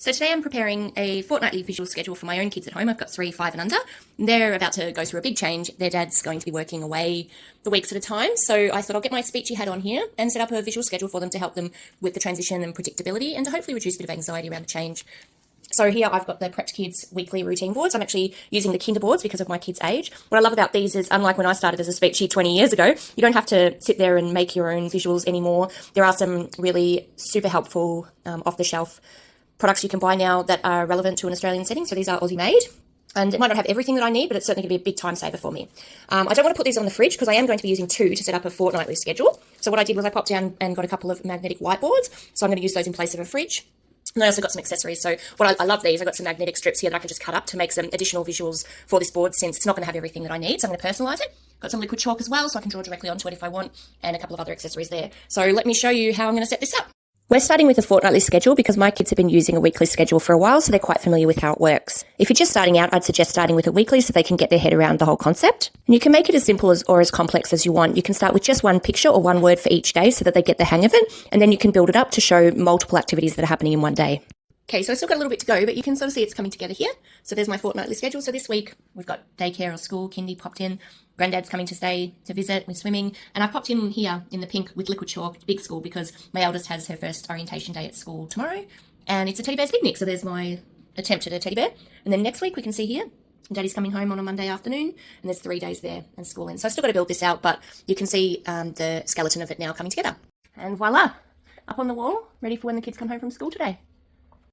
So today I'm preparing a fortnightly visual schedule for my own kids at home. I've got 3, 5 and under. They're about to go through a big change. Their dad's going to be working away the weeks at a time. So I thought I'll get my speechy hat on here and set up a visual schedule for them to help them with the transition and predictability and to hopefully reduce a bit of anxiety around the change. So here I've got the Prepp'd Kids weekly routine boards. I'm actually using the kinder boards because of my kids' age. What I love about these is, unlike when I started as a speechy 20 years ago, you don't have to sit there and make your own visuals anymore. There are some really super helpful off-the-shelf products you can buy now that are relevant to an Australian setting. So these are Aussie made. And it might not have everything that I need, but it's certainly going to be a big time saver for me. I don't want to put these on the fridge because I am going to be using 2 to set up a fortnightly schedule. So what I did was I popped down and got a couple of magnetic whiteboards. So I'm going to use those in place of a fridge. And I also got some accessories. So I love these. I've got some magnetic strips here that I can just cut up to make some additional visuals for this board since it's not going to have everything that I need. So I'm going to personalize it. Got some liquid chalk as well, so I can draw directly onto it if I want, and a couple of other accessories there. So let me show you how I'm going to set this up. We're starting with a fortnightly schedule because my kids have been using a weekly schedule for a while, so they're quite familiar with how it works. If you're just starting out, I'd suggest starting with a weekly so they can get their head around the whole concept. And you can make it as simple or as complex as you want. You can start with just one picture or one word for each day so that they get the hang of it, and then you can build it up to show multiple activities that are happening in one day. Okay, so I've still got a little bit to go, but you can sort of see it's coming together here. So there's my fortnightly schedule. So this week we've got daycare or school, kindy popped in, granddad's coming to stay to visit, we're swimming, and I popped in here in the pink with liquid chalk, big school, because my eldest has her first orientation day at school tomorrow, and it's a teddy bear's picnic. So there's my attempt at a teddy bear. And then next week we can see here, Daddy's coming home on a Monday afternoon, and there's 3 days there and school in. So I've still got to build this out, but you can see the skeleton of it now coming together. And voila, up on the wall, ready for when the kids come home from school today.